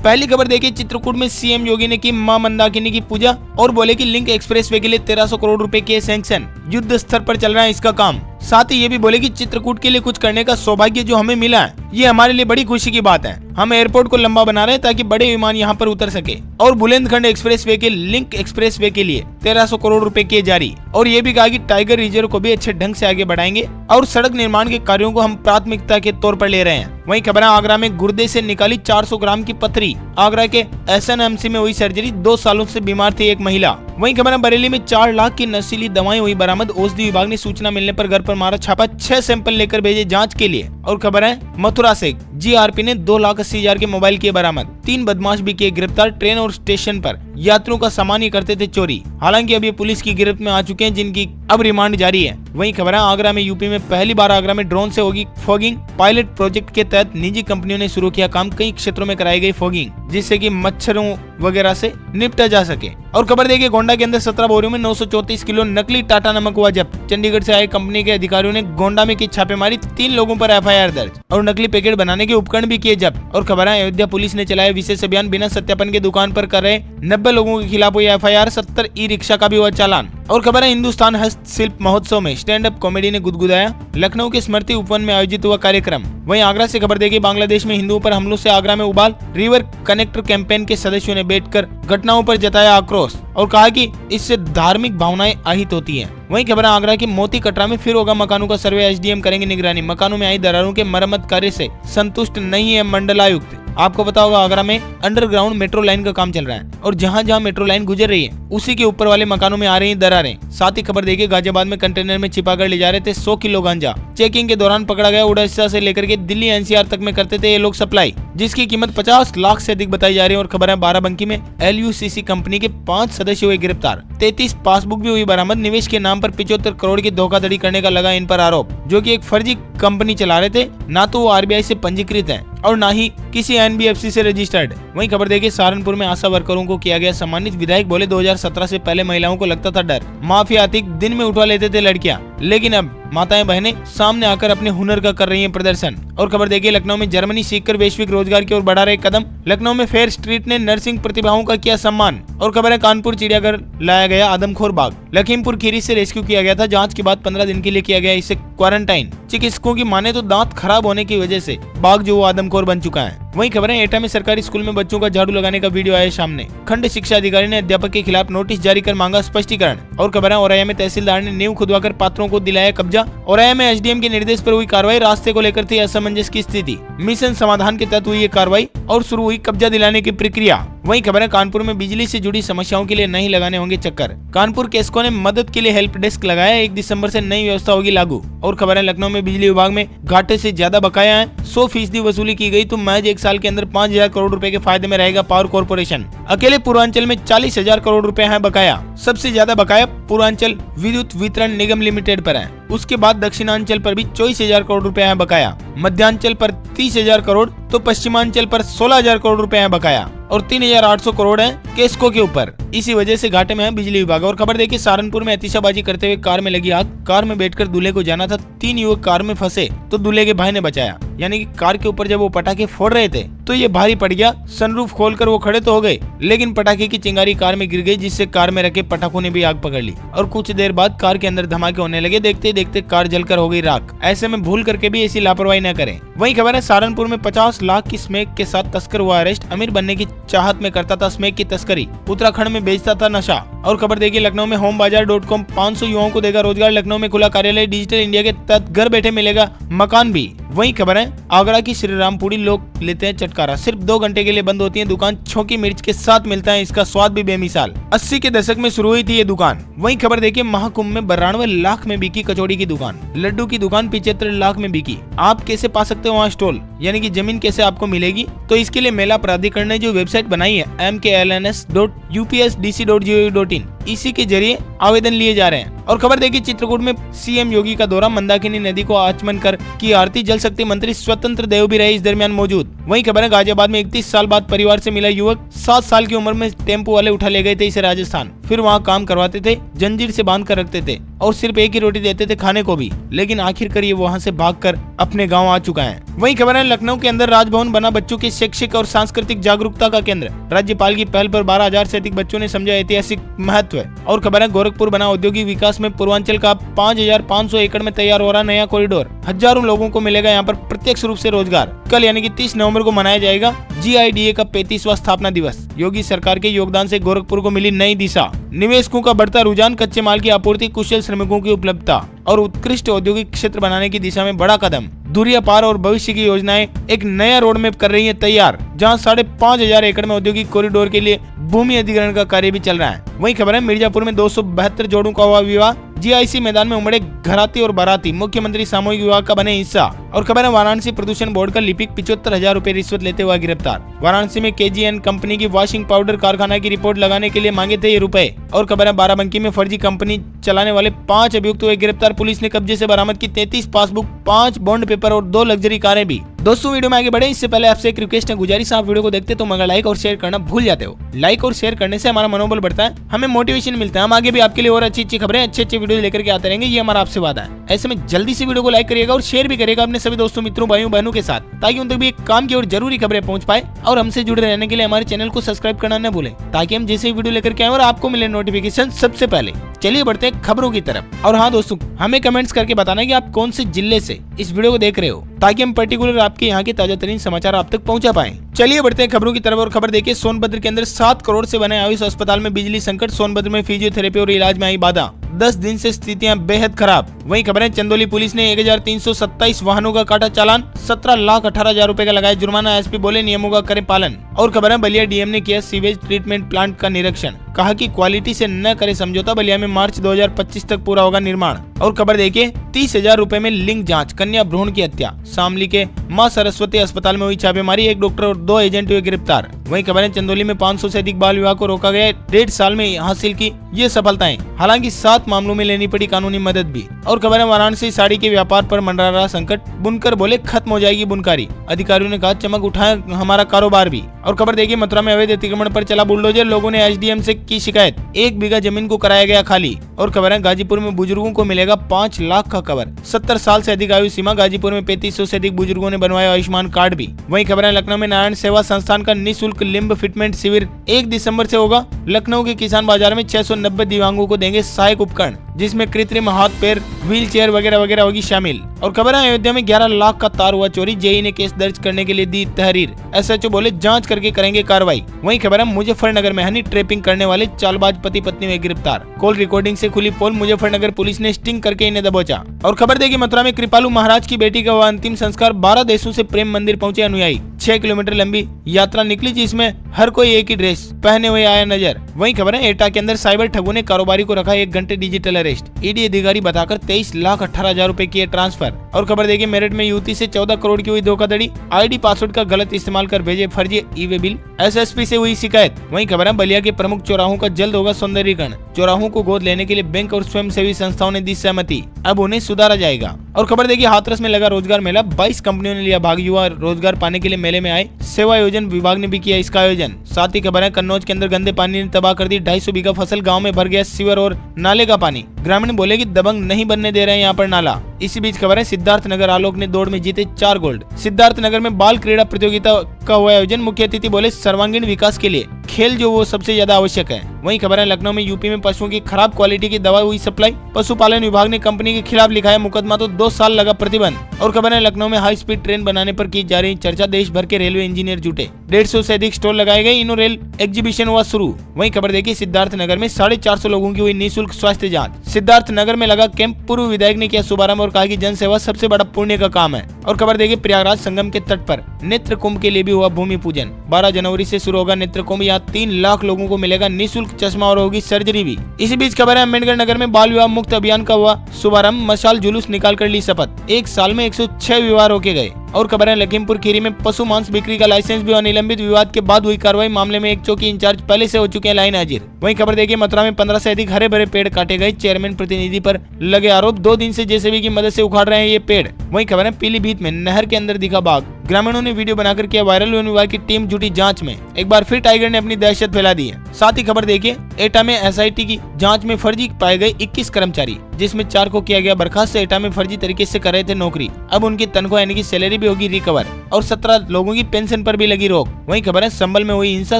पहली खबर देखिए, चित्रकूट में सीएम योगी ने की मां मंदाकिनी की पूजा और बोले कि लिंक एक्सप्रेसवे के लिए 1300 करोड़ रुपए के सैंक्शन, युद्ध स्तर पर चल रहा है इसका काम। साथ ही ये भी बोले कि चित्रकूट के लिए कुछ करने का सौभाग्य जो हमें मिला है, ये हमारे लिए बड़ी खुशी की बात है। हम एयरपोर्ट को लंबा बना रहे हैं ताकि बड़े विमान यहाँ पर उतर सके। और बुलंदखंड एक्सप्रेसवे के लिंक एक्सप्रेसवे के लिए 1300 करोड़ रुपए किए जारी। और ये भी कहा कि टाइगर रिजर्व को भी अच्छे ढंग से आगे बढ़ाएंगे और सड़क निर्माण के कार्यों को हम प्राथमिकता के तौर पर ले रहे हैं। वहीं खबर है, आगरा में गुर्दे से निकाली 400 ग्राम की पथरी। आगरा के SNMC में हुई सर्जरी, 2 सालों से बीमार थी एक महिला। वहीं खबर है, बरेली में 4 लाख की नशीली दवाएं हुई बरामद। औषधि विभाग ने सूचना मिलने पर घर पर मारा छापा, 6 सैंपल लेकर भेजे जांच के लिए। और खबर है, मथुरा से GRP ने 2,80,000 के मोबाइल किए बरामद। 3 बदमाश भी किए गिरफ्तार। ट्रेन और स्टेशन पर यात्रियों का सामान ही करते थे चोरी। हालांकि अब ये पुलिस की गिरफ्त में आ चुके हैं, जिनकी अब रिमांड जारी है। वहीं खबर है, आगरा में यूपी में पहली बार आगरा में ड्रोन से होगी फॉगिंग। पायलट प्रोजेक्ट के तहत निजी कंपनियों ने शुरू किया काम। कई क्षेत्रों में कराई गई फॉगिंग, जिससे कि मच्छरों वगैरह से निपटा जा सके। और खबर देखिए, गोंडा के अंदर 17 बोरियों में 934 किलो नकली टाटा नमक हुआ जब्त। चंडीगढ़ से आए कंपनी के अधिकारियों ने गोंडा में की छापेमारी, 3 लोगों पर FIR दर्ज और नकली पैकेट बनाने के उपकरण भी किए जब्त। और खबर है, अयोध्या पुलिस ने चलाया विशेष अभियान। बिना सत्यापन के दुकान पर कर रहे 90 लोगों के खिलाफ हुई FIR, 70 ई-रिक्शा का भी हुआ चालान। और खबर है, हिंदुस्तान हस्तशिल्प महोत्सव में स्टैंड अप कॉमेडी ने गुदगुदाया। लखनऊ के स्मृति उपवन में आयोजित हुआ कार्यक्रम। वहीं आगरा से खबर देखिए, बांग्लादेश में हिंदुओं पर हमलों से आगरा में उबाल। रिवर कनेक्टर कैंपेन के सदस्यों ने बैठकर घटनाओं पर जताया आक्रोश और कहा कि इससे धार्मिक भावनाएं আহিत होती हैं। वहीं खबर आगरा के मोती कटरा में फिर होगा मकानों का सर्वे, SDM करेंगे निगरानी। मकानों में आई दरारों के मरम्मत कार्य से संतुष्ट नहीं है मंडलायुक्त। आपको पता होगा, आगरा में अंडरग्राउंड मेट्रो लाइन का काम चल रहा है और जहां मेट्रो लाइन गुजर रही है उसी के ऊपर वाले मकानों में आ रही दरारें। साथ ही खबर देखिए, गाजियाबाद में कंटेनर में छिपाकर ले जा रहे थे 100 किलो गांजा। चेकिंग के दौरान पकड़ा गया। उड़ीसा से लेकर के दिल्ली NCR तक में करते थे ये लोग सप्लाई, जिसकी कीमत 50 लाख से अधिक बताई जा रही है। और खबर है, बाराबंकी में LUCC कंपनी के 5 सदस्य हुए गिरफ्तार। 33 पासबुक भी हुई बरामद। निवेश के नाम पर 75 करोड़ की धोखाधड़ी करने का लगा इन पर आरोप, जो कि एक फर्जी कंपनी चला रहे थे। ना तो वो RBI से पंजीकृत है और ना ही किसी NBFC से रजिस्टर्ड। वहीं खबर देखिए, सहारनपुर में आशा वर्करों को किया गया सम्मानित। विधायक बोले 2017 से पहले महिलाओं को लगता था डर, माफिया आतिक दिन में उठवा लेते थे लड़कियां, लेकिन अब माताएं बहनें सामने आकर अपने हुनर का कर रही हैं प्रदर्शन। और खबर देखिए, लखनऊ में जर्मनी सीखकर वैश्विक रोजगार की ओर बढ़ा रहे कदम। लखनऊ में फेयर स्ट्रीट ने नर्सिंग प्रतिभाओं का किया सम्मान। और खबर है, कानपुर चिड़ियाघर लाया गया आदमखोर बाघ। लखीमपुर खीरी से रेस्क्यू किया गया था। जांच के बाद 15 दिन के लिए किया गया इसे क्वारंटाइन। चिकित्सकों की माने तो दांत खराब होने की वजह से बाघ जो वो आदमखोर बन चुका है। वहीं खबर है, एटा में सरकारी स्कूल में बच्चों का झाड़ू लगाने का वीडियो आया सामने। खंड शिक्षा अधिकारी ने अध्यापक के खिलाफ नोटिस जारी कर मांगा स्पष्टीकरण। और खबर है, औरैया में तहसीलदार ने नींव खुदवाकर पात्रों को दिलाया कब्जा। औरैया में SDM के निर्देश पर हुई कार्रवाई। रास्ते को लेकर थी असमंजस की स्थिति। मिशन समाधान के तहत हुई ये कार्रवाई और शुरू हुई कब्जा दिलाने की प्रक्रिया। वहीं खबर है, कानपुर में बिजली से जुड़ी समस्याओं के लिए नहीं लगाने होंगे चक्कर। कानपुर केस्को ने मदद के लिए हेल्प डेस्क लगाया। 1 दिसंबर से नई व्यवस्था होगी लागू। और खबर है, लखनऊ में बिजली विभाग में घाटे से ज्यादा बकाया है। 100% वसूली की गई तो महज 1 साल के अंदर 5,000 करोड़ रुपए के फायदे में रहेगा पावर कॉर्पोरेशन। अकेले पूर्वांचल में 40,000 करोड़ रुपए है बकाया। सबसे ज्यादा बकाया पूर्वांचल विद्युत वितरण निगम लिमिटेड पर है। उसके बाद दक्षिणांचल पर भी 24,000 करोड़ रुपए है बकाया। मध्यांचल पर 30,000 करोड़ तो पश्चिमांचल पर 16,000 करोड़ रुपए है बकाया और 3,800 करोड़ है केस्को के ऊपर। इसी वजह से घाटे में है बिजली विभाग। और खबर देखिए, सहारनपुर में अतिशाबाजी करते हुए कार में लगी आग। कार में बैठकर दूल्हे को जाना था। 3 युवक कार में फंसे तो दूल्हे के भाई ने बचाया। यानी कि कार के ऊपर जब वो पटाखे फोड़ रहे थे तो ये भारी पड़ गया। सनरूफ खोलकर वो खड़े तो हो गए, लेकिन पटाखे की चिंगारी कार में गिर गई, जिससे कार में रखे पटाखों ने भी आग पकड़ ली। और कुछ देर बाद कार के अंदर धमाके होने लगे। देखते देखते कार जलकर हो गई राख। ऐसे में भूल करके भी ऐसी लापरवाही न करें। वहीं खबर है, सहारनपुर में 50 लाख की स्मैक के साथ तस्कर हुआ अरेस्ट। अमीर बनने की चाहत में करता था स्मैक की तस्करी। उत्तराखंड में बेचता था नशा। और खबर देखिए, लखनऊ में homebazaar.com 500 युवाओं को देगा रोजगार। लखनऊ में खुला कार्यालय। डिजिटल इंडिया के तहत घर बैठे मिलेगा मकान भी। वहीं खबर है, आगरा की श्रीरामपुरी लोग लेते हैं चटकारा। सिर्फ 2 घंटे के लिए बंद होती है दुकान। छौंकी मिर्च के साथ मिलता है इसका स्वाद भी बेमिसाल। 80 के दशक में शुरू हुई थी ये दुकान। वहीं खबर देखिए, महाकुंभ में 92 लाख में बिकी कचौड़ी की दुकान। लड्डू की दुकान 75 लाख में बिकी। आप कैसे पा सकते हो वहाँ स्टॉल, यानी कि जमीन कैसे आपको मिलेगी? तो इसके लिए मेला प्राधिकरण ने जो वेबसाइट बनाई है mklns.upsdc.gov.in, इसी के जरिए आवेदन लिए जा रहे हैं। और खबर देखिए चित्रकूट में सीएम योगी का दौरा, मंदाकिनी नदी को आचमन कर की आरती, जल शक्ति मंत्री स्वतंत्र देव भी रहे इस दरमियान मौजूद। वहीं खबर है गाजियाबाद में 31 साल बाद परिवार से मिला युवक, 7 साल की उम्र में टेम्पो वाले उठा ले गए थे इसे राजस्थान, फिर वहाँ काम करवाते थे, जंजीर से बांध कर रखते थे और सिर्फ एक ही रोटी देते थे खाने को भी, लेकिन आखिरकार ये वहाँ से भागकर अपने गाँव आ चुका है। वहीं खबर है लखनऊ के अंदर राजभवन बना बच्चों के शैक्षिक और सांस्कृतिक जागरूकता का केंद्र, राज्यपाल की पहल पर 12,000 से अधिक बच्चों ने समझा ऐतिहासिक महत्व। और खबर है गोरखपुर बना औद्योगिक विकास में पूर्वांचल का 5,500 एकड़ में तैयार हो रहा नया कॉरिडोर, हजारों लोगों को मिलेगा यहाँ पर प्रत्यक्ष रूप से रोजगार। कल यानी कि 30 नवंबर को मनाया जाएगा GIDA का 35वां स्थापना दिवस। योगी सरकार के योगदान से गोरखपुर को मिली नई दिशा, निवेशकों का बढ़ता रुझान, कच्चे माल की आपूर्ति, कुशल श्रमिकों की उपलब्धता और उत्कृष्ट औद्योगिक क्षेत्र बनाने की दिशा में बड़ा कदम। दूरिया पार और भविष्य की योजनाएं एक नया रोड मैप कर रही है तैयार, जहां 5,500 एकड़ में औद्योगिक कॉरिडोर के लिए भूमि अधिग्रहण का कार्य भी चल रहा है। वहीं खबर है मिर्जापुर में 272 जोड़ों का हुआ विवाह, GIC मैदान में उमड़े घराती और बाराती, मुख्यमंत्री सामूहिक विवाह का बने हिस्सा। और खबर है वाराणसी प्रदूषण बोर्ड का लिपिक 75,000 रुपए रिश्वत लेते हुआ गिरफ्तार। वाराणसी में KGN कंपनी की वॉशिंग पाउडर कारखाना की रिपोर्ट लगाने के लिए मांगे थे ये रुपए। और खबर है बाराबंकी में फर्जी कंपनी चलाने वाले 5 अभियुक्त हुए गिरफ्तार, पुलिस ने कब्जे से बरामद की 33 पासबुक, 5 बॉन्ड पेपर और 2 लग्जरी कारें भी। दोस्तों वीडियो में आगे बढ़े इससे पहले आपसे एक रिक्वेस्ट है, गुजारिश, आप वीडियो को देखते तो मगर लाइक और शेयर करना भूल जाते हो। लाइक और शेयर करने से हमारा मनोबल बढ़ता है, हमें मोटिवेशन मिलता है, हम आगे भी आपके लिए और अच्छी खबरें, अच्छे वीडियो लेकर के आते रहेंगे, ये हमारा आपसे वादा है। ऐसे में जल्दी से वीडियो को लाइक करिएगा और शेयर भी करिएगा अपने सभी दोस्तों, मित्रों, भाइयों बहनों के साथ, ताकि उन तक भी एक काम की और जरूरी खबरें पहुंच पाए। और हमसे जुड़े रहने के लिए हमारे चैनल को सब्सक्राइब करना न भूलें, ताकि हम जैसे ही वीडियो लेकर के आए और आपको मिले नोटिफिकेशन सबसे पहले। चलिए बढ़ते हैं खबरों की तरफ। और हाँ दोस्तों, हमें कमेंट्स करके बताना कि आप कौन से जिले से इस वीडियो को देख रहे हो, ताकि हम पर्टिकुलर आपके यहाँ के ताजा तरीन समाचार आप तक पहुँचा पाए। चलिए बढ़ते हैं खबरों की तरफ। और खबर देखिए सोनभद्र के अंदर 7 करोड़ से बने आयुष अस्पताल में बिजली संकट, सोनभद्र में फिजियोथेरेपी और इलाज में आई बाधा, 10 दिन से स्थितियां बेहद खराब। वहीं खबरें चंदौली पुलिस ने 1327 वाहनों का काटा चालान, 17,18,000 रुपए का लगाया जुर्माना, SP बोले नियमों का करें पालन। और खबरें बलिया DM ने किया सीवेज ट्रीटमेंट प्लांट का निरीक्षण, कहा कि क्वालिटी से न करे समझौता, बलिया में मार्च 2025 तक पूरा होगा निर्माण। और खबर देखिए 30,000 रुपए में लिंग जांच, कन्या भ्रूण की हत्या, शामली के मां सरस्वती अस्पताल में हुई छापेमारी, 1 डॉक्टर और 2 एजेंट हुए गिरफ्तार। वहीं खबरें चंदौली में 500 से अधिक बाल विवाह को रोका गया, 1.5 साल में हासिल की ये सफलताएं, हालांकि 7 मामलों में लेनी पड़ी कानूनी मदद भी। और खबर है वाराणसी साड़ी के व्यापार पर मंडरा रहा संकट, बुनकर बोले खत्म हो जाएगी बुनकारी, अधिकारियों ने कहा चमक उठाए हमारा कारोबार भी। और खबर देखिए मथुरा में अवैध अतिक्रमण पर चला बुलडोजर, लोगों ने SDM से की शिकायत, 1 बीघा जमीन को कराया गया खाली। और खबर है गाजीपुर में बुजुर्गों को मिलेगा 5 लाख का कवर, 70 साल से अधिक आयु सीमा, गाजीपुर में 3500 से अधिक बुजुर्गों ने बनवाया आयुष्मान कार्ड भी। वहीं खबर है लखनऊ में नारायण सेवा संस्थान का निःशुल्क लिम्ब फिटमेंट शिविर 1 दिसंबर से होगा। लखनऊ के किसान बाजार में 690 दिव्यांगों को देंगे सहायक उपकरण, जिसमें कृत्रिम हाथ पैर, व्हील चेयर वगैरह वगैरह होगी शामिल। और खबर है अयोध्या में 11 लाख का तार हुआ चोरी, JE ने केस दर्ज करने के लिए दी तहरीर, SHO बोले जांच करके करेंगे कार्रवाई। वहीं खबर है मुजफ्फरनगर में हनी ट्रैपिंग करने वाले चालबाज पति पत्नी हुए गिरफ्तार, कॉल रिकॉर्डिंग से खुली पोल, मुजफ्फरनगर पुलिस ने स्टिंग करके इन्हें दबोचा। और खबर देगी मथुरा में कृपालु महाराज की बेटी का हुआ अंतिम संस्कार, 12 देशों से प्रेम मंदिर पहुंचे अनुयायी, 6 किलोमीटर लंबी यात्रा निकली, जिसमें हर कोई एक ही ड्रेस पहने हुए आया नजर। वहीं खबर है एटा के अंदर साइबर ठगों ने कारोबारी को रखा 1 घंटे डिजिटल अरेस्ट, ED अधिकारी बताकर 23,18,000 रुपए किए ट्रांसफर। और खबर देखिए मेरठ में युवती से 14 करोड़ की हुई धोखाधड़ी, ID पासवर्ड का गलत इस्तेमाल कर भेजे फर्जी E-वे बिल, SSP से हुई शिकायत। वहीं खबर है बलिया के प्रमुख चौराहों का जल्द होगा सौंदर्यीकरण, चौराहों को गोद लेने के लिए बैंक और स्वयंसेवी संस्थाओं ने दी सहमति, अब उन्हें सुधारा जाएगा। और खबर देखिए हाथरस में लगा रोजगार मेला, 22 कंपनियों ने लिया भाग, युवा रोजगार पाने के लिए मेले में आए, सेवा आयोजन विभाग ने भी किया इसका आयोजन। साथ ही खबर है कन्नौज के अंदर गंदे पानी ने तबाह कर दी 250 बीघा फसल, गांव में भर गया सीवर और नाले का पानी, ग्रामीण बोले कि दबंग नहीं बनने दे रहे हैं यहाँ पर नाला। इसी बीच खबर है सिद्धार्थनगर आलोक ने दौड़ में जीते 4 गोल्ड, सिद्धार्थनगर में बाल क्रीड़ा प्रतियोगिता का हुआ आयोजन, मुख्य अतिथि बोले सर्वांगीण विकास के लिए खेल जो वो सबसे ज्यादा आवश्यक है। वहीं खबर है लखनऊ में यूपी में पशुओं की खराब क्वालिटी की दवा हुई सप्लाई, पशुपालन विभाग ने कंपनी के खिलाफ लिखा है मुकदमा, तो 2 साल लगा प्रतिबंध। और खबर है लखनऊ में हाई स्पीड ट्रेन बनाने पर की जा रही चर्चा, देश भर के रेलवे इंजीनियर जुटे, 150 से अधिक स्टॉल लगाए गए, इनो रेल एग्जीबिशन हुआ शुरू। वहीं खबर देखिए सिद्धार्थनगर में 450 लोगों की हुई निःशुल्क स्वास्थ्य जांच, सिद्धार्थनगर में लगा कैंप, पूर्व विधायक ने किया शुभारंभ और कहा कि जन सेवा सबसे बड़ा पुण्य का काम है। और खबर देखिए प्रयागराज संगम के तट पर नेत्र कुंभ के लिए भी हुआ भूमि पूजन, 12 जनवरी से शुरू होगा नेत्र कुंभ, यहाँ 3 लाख लोगों को मिलेगा निःशुल्क चश्मा और होगी सर्जरी भी। इसी बीच खबर है अम्बेडकर नगर में बाल विवाह मुक्त अभियान का हुआ शुभारंभ, मशाल जुलूस निकाल कर ली शपथ, 1 साल में 106 विवाह रोके गए। और खबर है लखीमपुर खीरी में पशु मांस बिक्री का लाइसेंस भी अनिलंबित, विवाद के बाद हुई कार्रवाई, मामले में एक चौकी इंचार्ज पहले से हो चुके हैं लाइन हाजिर। वहीं खबर देखिए मथुरा में 15 से अधिक हरे भरे पेड़ काटे गए, चेयरमैन प्रतिनिधि पर लगे आरोप, 2 दिन से जेसीबी की मदद से उखाड़ रहे हैं ये पेड़। वहीं खबर है पीलीभीत में नहर के अंदर दिखा बाघ, ग्रामीणों ने वीडियो बनाकर किया वायरल, वन विभाग की टीम जुटी जांच में। एक बार फिर टाइगर ने अपनी दहशत फैला दी है। साथ ही खबर देखिए एटा में एसआईटी की जांच में फर्जी पाए गए 21 कर्मचारी, जिसमें 4 को किया गया बर्खास्त। एटा में फर्जी तरीके से कर रहे थे नौकरी, अब उनकी तनख्वाह यानी कि सैलरी भी होगी रिकवर, और 17 लोगों की पेंशन पर भी लगी रोक। वहीं खबर है संभल में हुई हिंसा,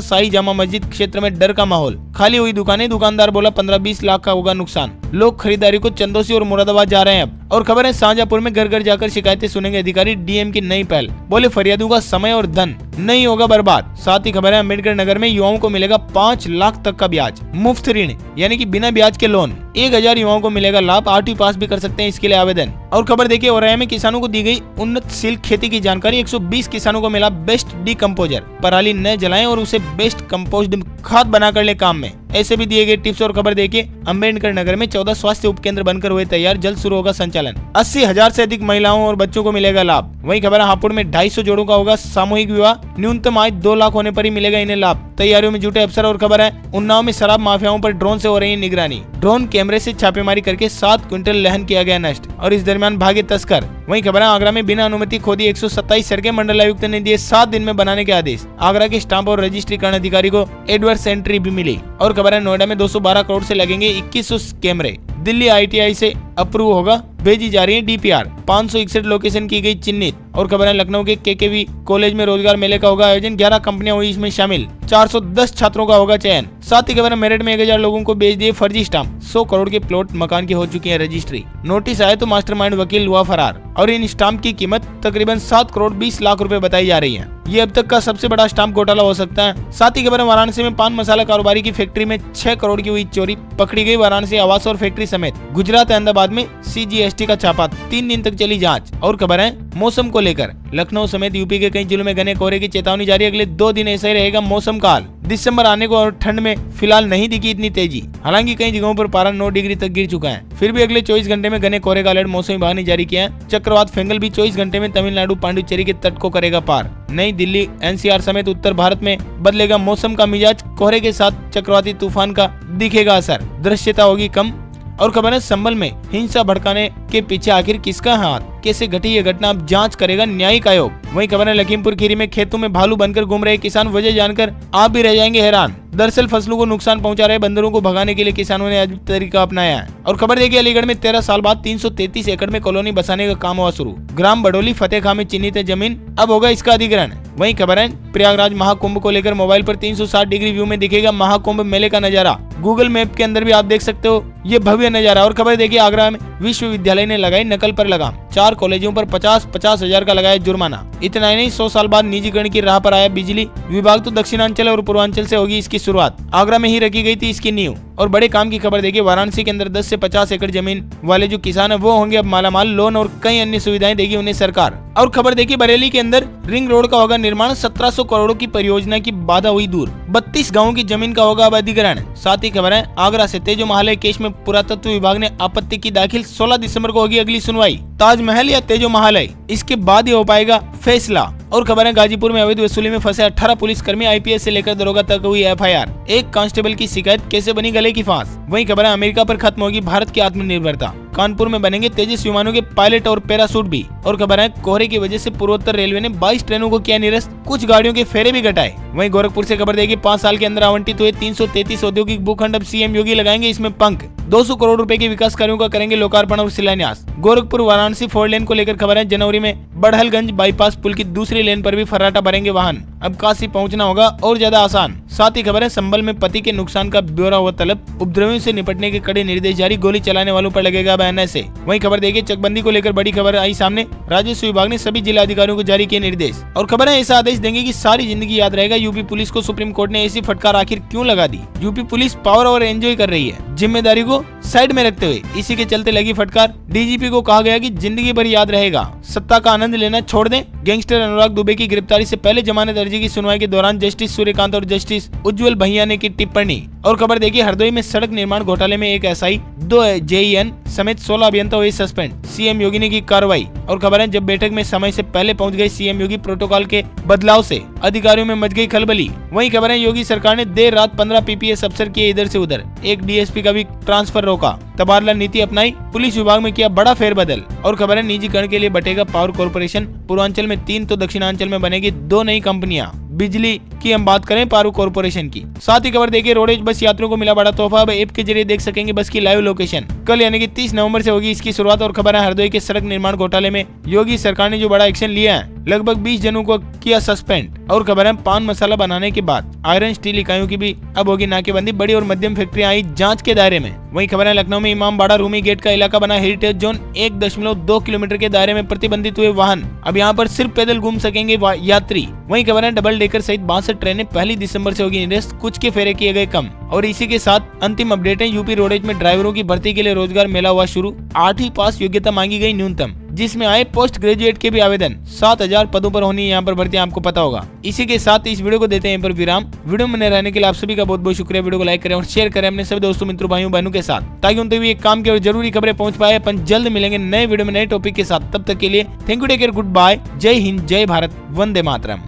शाही जामा मस्जिद क्षेत्र में डर का माहौल, खाली हुई दुकानें, दुकानदार बोला 15-20 लाख का होगा नुकसान, लोग खरीदारी को चंदोसी और मुरादाबाद जा रहे हैं अब। और खबर है शाहजहांपुर में घर घर जाकर शिकायतें सुनेंगे अधिकारी, डीएम की नई पहल, बोले फरियादियों का समय और धन नहीं होगा बर्बाद। साथ ही खबर है अम्बेडकर नगर में युवाओं को मिलेगा 5 लाख तक का ब्याज मुफ्त ऋण, यानी कि बिना ब्याज के लोन, 1000 युवाओं को मिलेगा लाभ, 8वीं पास भी कर सकते हैं इसके लिए आवेदन। और खबर देखिए औरैया में किसानों को दी गई उन्नतशील खेती की जानकारी, 120 किसानों को मिला बेस्ट डीकम्पोजर, पराली न जलाएं और उसे बेस्ट कंपोस्ट खाद बनाकर ले काम में, ऐसे भी दिए गए टिप्स। और खबर देखिए अम्बेडकर नगर में 14 स्वास्थ्य उपकेंद्र बनकर हुए तैयार, जल्द शुरू होगा संचालन, 80,000 से अधिक महिलाओं और बच्चों को मिलेगा लाभ। वहीं खबर है हापुड़ में 250 जोड़ों का होगा सामूहिक विवाह, न्यूनतम आय 2 लाख होने पर ही मिलेगा इन्हें लाभ, तैयारियों में जुटे अफसर। और खबर है उन्नाव में शराब माफियाओं पर ड्रोन से हो रही है निगरानी, ड्रोन कैमरे से छापेमारी करके 7 क्विंटल लहन किया गया नष्ट, और इस दरमियान भागे तस्कर। वहीं खबर है आगरा में बिना अनुमति खोदी 127 सड़कें, मंडलायुक्त ने दिए 7 दिन में बनाने के आदेश, आगरा के स्टाम्प और रजिस्ट्रीकरण अधिकारी को एडवर्स एंट्री भी मिली। और खबर है नोएडा में 212 करोड़ से लगेंगे 2100 कैमरे, दिल्ली ITI से अप्रूव होगा, भेजी जा रही है DPR, 561 लोकेशन की गई चिन्हित। और खबर है लखनऊ के KKV कॉलेज में रोजगार मेले का होगा आयोजन, 11 कंपनियां हुई इसमें शामिल, 410 छात्रों का होगा चयन। साथ ही खबर है मेरठ में 1000 लोगों को बेच दिए फर्जी स्टाम्प, 100 करोड़ के प्लॉट मकान की हो चुकी है रजिस्ट्री, नोटिस आए तो मास्टरमाइंड वकील हुआ फरार, और इन स्टाम्प की कीमत तकरीबन 7 करोड़ 20 लाख रुपए बताई जा रही है। ये अब तक का सबसे बड़ा स्टाम्प घोटाला हो सकता है। साथ ही खबर है वाराणसी में पान मसाला कारोबारी की फैक्ट्री में 6 करोड़ की हुई चोरी, पकड़ी गई वाराणसी आवास और फैक्ट्री समेत। गुजरात अहमदाबाद में CGST का छापा, 3 दिन तक चली जांच। और खबर है मौसम को लेकर लखनऊ समेत यूपी के कई जिलों में घने कोहरे की चेतावनी जारी, अगले 2 दिन ऐसा ही रहेगा मौसम का हाल। दिसंबर आने को और ठंड में फिलहाल नहीं दिखी इतनी तेजी, हालांकि कई जगहों पर पारा 9 डिग्री तक गिर चुका है, फिर भी अगले 24 घंटे में घने कोहरे का अलर्ट मौसम विभाग ने जारी किया है। चक्रवात फेंगल भी 24 घंटे में तमिलनाडु पांडुचेरी के तट को करेगा पार, नई दिल्ली NCR समेत उत्तर भारत में बदलेगा मौसम का मिजाज, कोहरे के साथ चक्रवाती तूफान का दिखेगा असर, दृश्यता होगी कम। और खबर है संभल में हिंसा भड़काने के पीछे आखिर किसका हाथ, कैसे घटी ये घटना, अब जांच करेगा न्यायिक आयोग। वहीं खबर है लखीमपुर खीरी में खेतों में भालू बनकर घूम रहे किसान, वजह जानकर आप भी रह जाएंगे हैरान। दरअसल फसलों को नुकसान पहुंचा रहे बंदरों को भगाने के लिए किसानों ने अजीब तरीका अपनाया है। और खबर देखिए अलीगढ़ में 13 साल बाद 333 एकड़ में कॉलोनी बसाने का काम हुआ शुरू, ग्राम बडोली फतेह खां में चिन्हित है जमीन, अब होगा इसका अधिग्रहण। वहीं खबर है प्रयागराज महाकुंभ को लेकर मोबाइल पर 360 डिग्री व्यू में दिखेगा महाकुंभ मेले का नजारा, गूगल मैप के अंदर भी आप देख सकते हो ये भव्य नजारा। और खबर देखिए आगरा में विश्वविद्यालय ने लगाई नकल पर लगाम, 4 कॉलेजों पर 50-50 हजार का लगाया जुर्माना। इतना ही नहीं 100 साल बाद निजीकरण की राह पर आया बिजली विभाग, तो दक्षिणांचल और पूर्वांचल से होगी इसकी शुरुआत, आगरा में ही रखी गई थी इसकी नींव। और बड़े काम की खबर देखिए वाराणसी के अंदर 10 से 50 एकड़ जमीन वाले जो किसान है वो होंगे अब मालामाल, लोन और कई अन्य सुविधाएं देगी उन्हें सरकार। और खबर देखिए बरेली के अंदर रिंग रोड का होगा निर्माण, 1700 करोड़ों की परियोजना की बाधा हुई दूर, 32 गाँव की जमीन का होगा अब अधिग्रहण। साथ ही खबर है आगरा से तेजो महालय केस में पुरातत्व विभाग ने आपत्ति की दाखिल, 16 दिसंबर को होगी अगली सुनवाई, ताजमहल या तेजो महालय, इसके बाद ही हो पाएगा फैसला। और खबर है गाजीपुर में अवैध वसूली में फंसे 18 पुलिसकर्मी, IPS से लेकर दरोगा तक हुई FIR, एक कांस्टेबल की शिकायत, कैसे बनी गले की फांस। वहीं खबर है अमेरिका पर खत्म होगी भारत की आत्मनिर्भरता, कानपुर में बनेंगे तेजस विमानों के पायलट और पैरासूट भी। और खबर है कोहरे की वजह से पूर्वोत्तर रेलवे ने 22 ट्रेनों को किया निरस्त, कुछ गाड़ियों के फेरे भी घटाए। वहीं गोरखपुर से खबर देगी 5 साल के अंदर आवंटित हुए 333 औद्योगिक भूखंड अब CM योगी लगाएंगे इसमें पंख, 200 करोड़ रुपए के विकास कार्यों का करेंगे लोकार्पण और शिलान्यास। गोरखपुर वाराणसी 4 लेन को लेकर खबर है जनवरी में बड़हलगंज बाईपास पुल की दूसरी लेन पर भी फर्राटा भरेंगे वाहन, अब काशी पहुंचना होगा और ज्यादा आसान। साथ ही खबर है संभल में पति के नुकसान का ब्यौरा हुआ तलब, उपद्रवियों से निपटने के कड़े निर्देश जारी, गोली चलाने वालों पर लगेगा NSA। वहीं खबर देखिए चकबंदी को लेकर बड़ी खबर आई सामने, राजस्व विभाग ने सभी जिला अधिकारियों को जारी किए निर्देश। और खबर है ऐसा आदेश देंगे कि सारी जिंदगी याद रहेगा, यूपी पुलिस को सुप्रीम कोर्ट ने ऐसी फटकार आखिर क्यों लगा दी। यूपी पुलिस पावर और एंजॉय कर रही है, जिम्मेदारी को साइड में रखते हुए, इसी के चलते लगी फटकार। DGP को कहा गया कि जिंदगी भर याद रहेगा, सत्ता का आनंद लेना छोड़ दें। गैंगस्टर अनुराग दुबे की गिरफ्तारी से पहले जमानत अर्जी की सुनवाई के दौरान जस्टिस सूर्यकांत और जस्टिस उज्जवल भैया ने की टिप्पणी। और खबर देखिए, हरदोई में सड़क निर्माण घोटाले में एक एसआई, 2 जेईएन समेत 16 अभियंता हुए सस्पेंड, सीएम योगी ने की कार्रवाई। और खबर है, जब बैठक में समय से पहले पहुंच गए सीएम योगी, प्रोटोकॉल के बदलाव से अधिकारियों में मच गई खलबली। वहीं खबर है, योगी सरकार ने देर रात 15 पीपीएस अफसर किए इधर से उधर, एक डीएसपी का भी ट्रांसफर रोका, तबादला नीति अपनाई, पुलिस विभाग में किया बड़ा फेरबदल। और खबर है, निजीकरण के लिए बटेगा पावर कॉर्पोरेशन, पूर्वांचल में 3 तो दक्षिणांचल में बनेगी 2 नई कंपनियां। बिजली की हम बात करें पावर कॉर्पोरेशन की। साथ ही खबर देखिए, रोडवेज बस यात्रियों को मिला बड़ा तोहफा, अब ऐप के जरिए देख सकेंगे बस की लाइव लोकेशन। कल यानी कि 30 नवंबर से होगी इसकी शुरुआत। और खबर है, हरदोई के सड़क निर्माण घोटाले में योगी सरकार ने जो बड़ा एक्शन लिया है, लगभग 20 जनों को किया सस्पेंड। और खबर है, पान मसाला बनाने के बाद आयरन स्टील इकाइयों की भी अब होगी नाकेबंदी, बड़ी और मध्यम फैक्ट्रियां आई जांच के दायरे में। वहीं खबर है, लखनऊ में इमामबाड़ा रूमी गेट का इलाका बना हेरिटेज जोन, 1.2 किलोमीटर के दायरे में प्रतिबंधित हुए वाहन, अब यहाँ पर सिर्फ पैदल घूम सकेंगे यात्री। वहीं खबर है, डबल डेकर सहित 62 ट्रेनें 1 दिसंबर से होगी निरस्त, कुछ के फेरे किए गए कम। और इसी के साथ अंतिम अपडेट है, यूपी रोडवेज में ड्राइवरों की भर्ती के लिए रोजगार मेला हुआ शुरू, 8वीं पास योग्यता मांगी गई न्यूनतम, जिसमें आए पोस्ट ग्रेजुएट के भी आवेदन। 7000 पदों पर होनी यहाँ पर भर्ती, आपको पता होगा। इसी के साथ इस वीडियो को देते हैं यहाँ पर विराम। वीडियो में बने रहने के लिए आप सभी का बहुत बहुत शुक्रिया। वीडियो को लाइक करें और शेयर करें अपने सभी दोस्तों, मित्रों, भाइयों बहनों के साथ, ताकि उन तक भी एक काम की और जरूरी खबरें पहुंच पाए। अपन जल्द मिलेंगे नए वीडियो में नए टॉपिक के साथ, तब तक के लिए thank you, take care, good bye, जय हिंद, जय भारत, वंदे मातरम।